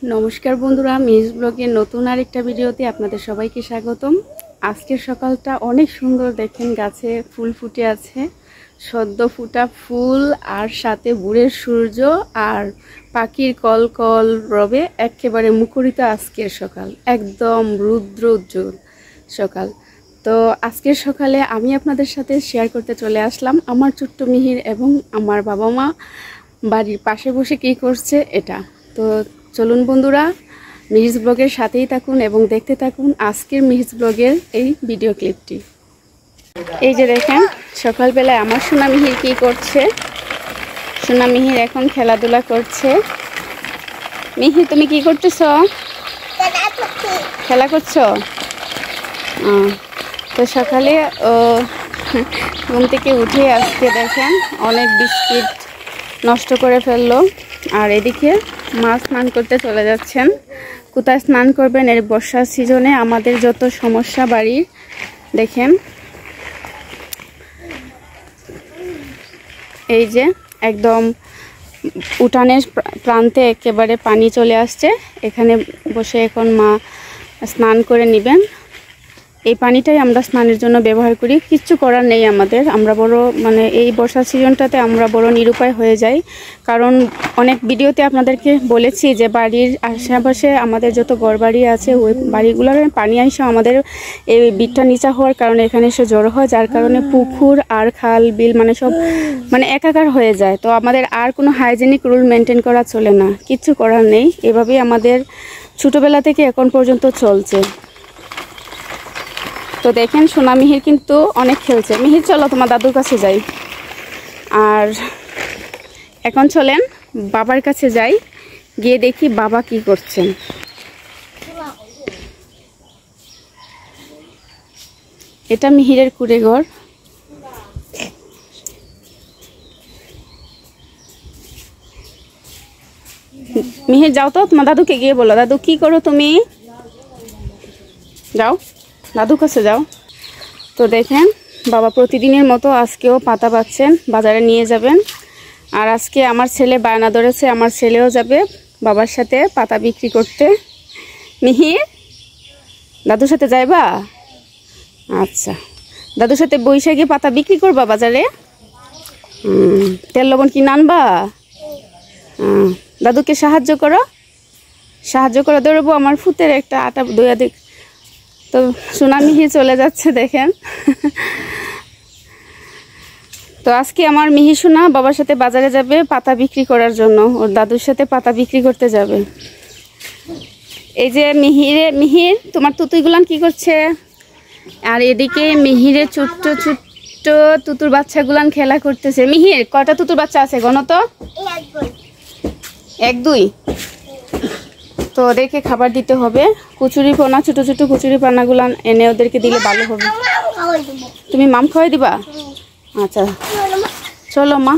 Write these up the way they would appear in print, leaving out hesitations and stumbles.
নমস্কার বন্ধুরা, মিস ব্লগের নতুন আরেকটা ভিডিওতে আপনাদের সবাইকে স্বাগতম। আজকের সকালটা অনেক সুন্দর, দেখেন গাছে ফুল ফুটে আছে, সদ্য ফুটা ফুল, আর সাথে ভোরের সূর্য আর পাখির কলকল রবে একেবারে মুখরিত আজকের সকাল, একদম রুদ্র উজ্জ্বল সকাল। তো আজকের সকালে আমি আপনাদের সাথে শেয়ার করতে চলে আসলাম আমার ছোট্ট মিহির এবং আমার বাবা মা বাড়ির পাশে বসে কী করছে এটা। তো চলুন বন্ধুরা, মিহিস ব্লগের সাথেই থাকুন এবং দেখতে থাকুন আজকের মিহিস ব্লগের এই ভিডিও ক্লিপটি। এই যে দেখেন সকালবেলায় আমার সোনা মিহির কী করছে। সোনা মিহির এখন খেলাধুলা করছে। মিহির, তুমি কি করতেছ? খেলা করছো? তো সকালে ঘুম থেকে উঠে আজকে দেখেন অনেক বিস্কিট নষ্ট করে ফেললো। আর এদিকে মা স্নান করতে চলে যাচ্ছেন। কোথায় স্নান করবেন? এর বর্ষার সিজনে আমাদের যত সমস্যা বাড়ির, দেখেন এই যে একদম উঠানের প্রান্তে একেবারে পানি চলে আসছে। এখানে বসে এখন মা স্নান করে নেবেন। এই পানিটাই আমরা স্নানের জন্য ব্যবহার করি, কিচ্ছু করার নেই আমাদের। আমরা বড় এই বর্ষা সিজনটাতে আমরা বড় নিরুপায় হয়ে যাই, কারণ অনেক ভিডিওতে আপনাদেরকে বলেছি যে বাড়ির আশেপাশে আমাদের যত ঘরবাড়ি আছে ওই বাড়িগুলোর পানি এসে আমাদের এই বিটটা নিচা হওয়ার কারণে এখানে এসে জড়ো হয়, যার কারণে পুকুর আর খাল বিল সব একাকার হয়ে যায়। তো আমাদের আর কোনো হাইজেনিক রুল মেনটেন করা চলে না, কিচ্ছু করার নেই। এভাবেই আমাদের ছোটোবেলা থেকে এখন পর্যন্ত চলছে। তো দেখেন সোনা মিহির কিন্তু অনেক খেলছে। মিহির, চলো তোমার দাদুর কাছে যাই। আর এখন চলেন বাবার কাছে যাই, গিয়ে দেখি বাবা কি করছেন। এটা মিহিরের কুড়ে ঘর। মিহির, যাও তো তোমার দাদুকে গিয়ে বলো, দাদু কি করো তুমি? যাও, দাদুর কাছে যাও। তো দেখেন বাবা প্রতিদিনের মতো আজকেও পাতা পাচ্ছেন, বাজারে নিয়ে যাবেন। আর আজকে আমার ছেলে বায়না ধরেছে, আমার ছেলেও যাবে বাবার সাথে পাতা বিক্রি করতে। মিহির, দাদুর সাথে যাইবা? আচ্ছা, দাদুর সাথে বৈশাখে পাতা বিক্রি করবা বাজারে? তেল লবণ কিনে আনবা? দাদুকে সাহায্য করো, দৌড়বো আমার ফুতের একটা আটা দইয়া দিক। তো সোনা মিহি চলে যাচ্ছে দেখেন। তো আজকে আমার মিহি সোনা বাবার সাথে বাজারে যাবে পাতা বিক্রি করার জন্য, ওর দাদুর সাথে পাতা বিক্রি করতে যাবে। এই যে মিহির তোমার তুতুইগুলান কি করছে? আর এদিকে মিহিরের ছোট্ট ছোট্ট তুতুর বাচ্চাগুলান খেলা করতেছে। মিহির, কয়টা তুতুর বাচ্চা আছে গণ তো? 1 2। তো ওদেরকে খাবার দিতে হবে, কচুরি পানা, ছোট ছোট কচুরি পানাগুলো এনে ওদেরকে দিলে ভালো হবে। তুমি মাম খাওয়াই দিবা? আচ্ছা চলো মা,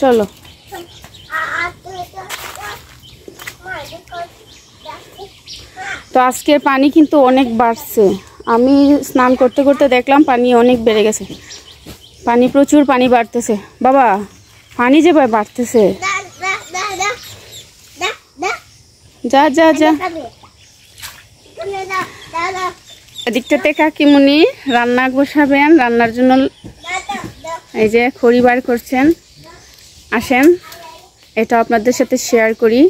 চলো। তো আজকের পানি কিন্তু অনেক বাড়ছে। আমি স্নান করতে করতে দেখলাম পানি অনেক বেড়ে গেছে। প্রচুর পানি বাড়তেছে। বাবা, পানি যে বাড়তেছে। যা যা যা। এদিকটাতে কাকিমুনি রান্না বসাবেন, রান্নার জন্য এই যে খড়ি বার করছেন। আসেন এটা আপনাদের সাথে শেয়ার করি।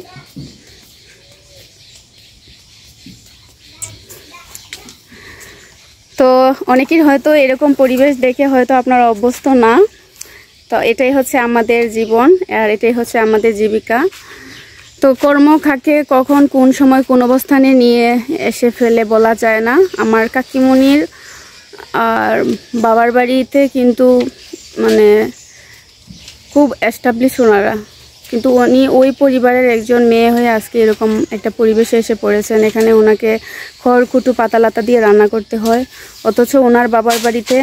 তো অনেকের হয়তো এরকম পরিবেশ দেখে হয়তো আপনারা অভ্যস্ত না। তো এটাই হচ্ছে আমাদের জীবন, আর এটাই হচ্ছে আমাদের জীবিকা। তো কর্ম খাকে কখন কোন সময় কোন অবস্থানে নিয়ে এসে ফেলে বলা যায় না। আমার কাকিমুনির আর বাবার বাড়িতে কিন্তু খুব এস্টাবলিশ ওনারা, কিন্তু উনি ওই পরিবারের একজন মেয়ে হয়ে আজকে এরকম একটা পরিবেশে এসে পড়েছেন। এখানে ওনাকে খড়কুটো পাতালাতা দিয়ে রান্না করতে হয়, অথচ ওনার বাবার বাড়িতে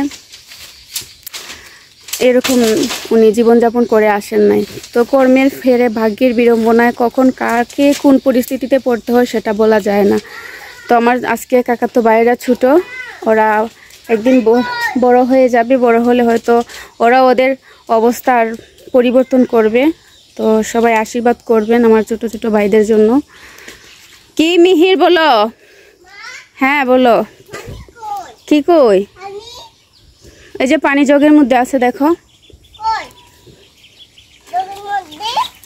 এরকম উনি জীবনযাপন করে আসেন নাই। তো কর্মের ফেরে ভাগ্যের বিড়ম্বনায় কখন কাকে কোন পরিস্থিতিতে পড়তে হয় সেটা বলা যায় না। তো আমার আজকে কাকাতো ভাইয়েরা ছোটো, ওরা একদিন বড় হয়ে যাবে, বড় হলে হয়তো ওরা ওদের অবস্থার পরিবর্তন করবে। তো সবাই আশীর্বাদ করবেন আমার ছোট ছোট ভাইদের জন্য। কি মিহির বলো? হ্যাঁ বলো। কি কই? এই যে পানি জগের মধ্যে আছে দেখো।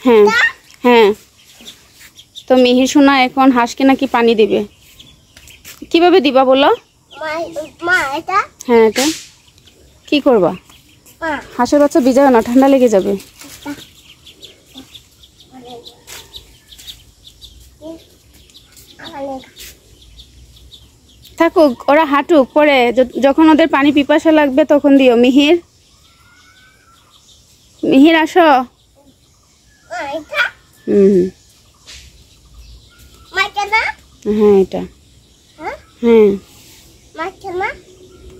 হ্যাঁ হ্যাঁ। তো মিহির সোনা এখন হাঁসকে নাকি পানি দিবে। কিভাবে দিবা বলো? হ্যাঁ এটা কি করবা? হাঁসের বাচ্চা ভিজাবে না, ঠান্ডা লেগে যাবে। থাকুক, ওরা হাঁটুক, পরে যখন ওদের পানি পিপাসা লাগবে তখন দিও। মিহির, মিহির আসো। হ্যাঁ এটা হ্যাঁ।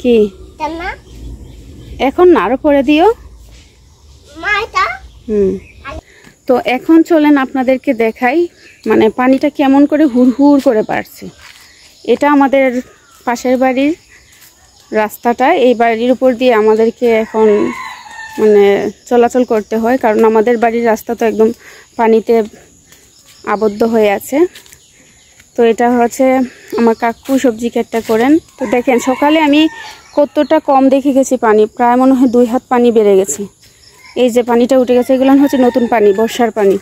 কি এখন না, আরো পরে দিও। তো এখন চলেন আপনাদেরকে দেখাই মানে পানিটা কেমন করে হুড় করে বাড়ছে। এটা আমাদের পাশের বাড়ির রাস্তাটা, এই বাড়ির উপর দিয়ে আমাদেরকে এখন মানে চলাচল করতে হয়, কারণ আমাদের বাড়ির রাস্তা তো একদম পানিতে আবদ্ধ হয়ে আছে। তো এটা হচ্ছে আমার কাকু সবজি কাটটা করেন। তো দেখেন সকালে আমি কতটা কম দেখে গেছি পানি, প্রায় মনে হয় 2 হাত পানি বেড়ে গেছে। এই যে পানিটা উঠে গেছে, এগুলো হচ্ছে নতুন পানি, বর্ষার পানি।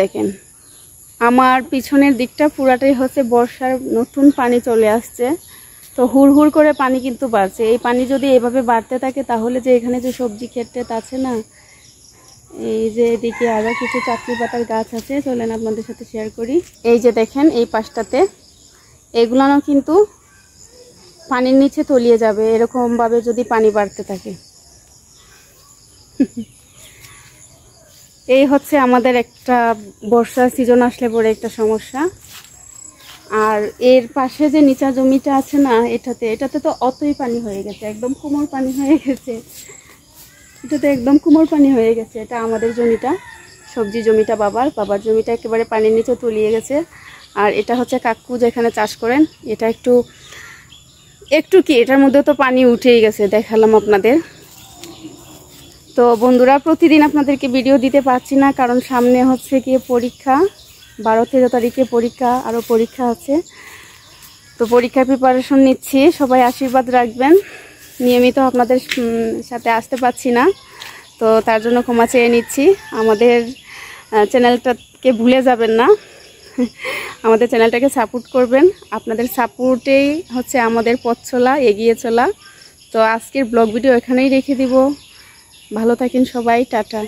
দেখেন আমার পিছনের দিকটা পুরাটাই হচ্ছে বর্ষার নতুন পানি চলে আসছে। তো হুড় করে পানি কিন্তু বাড়ছে। এই পানি যদি এভাবে বাড়তে থাকে তাহলে যে এখানে যে সবজি ক্ষেত আছে না, এই যে এদিকে আরও কিছু চাটনি পাতার গাছ আছে, চলেন আপনাদের সাথে শেয়ার করি। এই যে দেখেন এই পাশটাতে এগুলানো কিন্তু পানির নিচে তলিয়ে যাবে এরকমভাবে যদি পানি বাড়তে থাকে। এই হচ্ছে আমাদের একটা বর্ষার সিজন আসলে পরে একটা সমস্যা। আর এর পাশে যে নিচা জমিটা আছে না, এটাতে তো অতই পানি হয়ে গেছে, একদম কোমর পানি হয়ে গেছে। এটাতে একদম কোমর পানি হয়ে গেছে। এটা আমাদের জমিটা, সবজি জমিটা বাবার জমিটা একেবারে পানির নিচে তলিয়ে গেছে। আর এটা হচ্ছে কাকু যেখানে চাষ করেন, এটা একটু কি এটার মধ্যে তো পানি উঠেই গেছে, দেখালাম আপনাদের। তো বন্ধুরা প্রতিদিন আপনাদেরকে ভিডিও দিতে পারছি না, কারণ সামনে হচ্ছে গিয়ে পরীক্ষা, 12-13 তারিখে পরীক্ষা, আরও পরীক্ষা আছে। তো পরীক্ষার প্রিপারেশন নিচ্ছি, সবাই আশীর্বাদ রাখবেন। নিয়মিত আপনাদের সাথে আসতে পারছি না, তো তার জন্য ক্ষমা চেয়ে নিচ্ছি। আমাদের চ্যানেলটাকে ভুলে যাবেন না, আমাদের চ্যানেলটাকে সাপোর্ট করবেন। আপনাদের সাপোর্টেই হচ্ছে আমাদের পথ চলা, এগিয়ে চলা। তো আজকের ব্লগ ভিডিও এখানেই রেখে দিব। ভালো থাকেন সবাই, টাটা।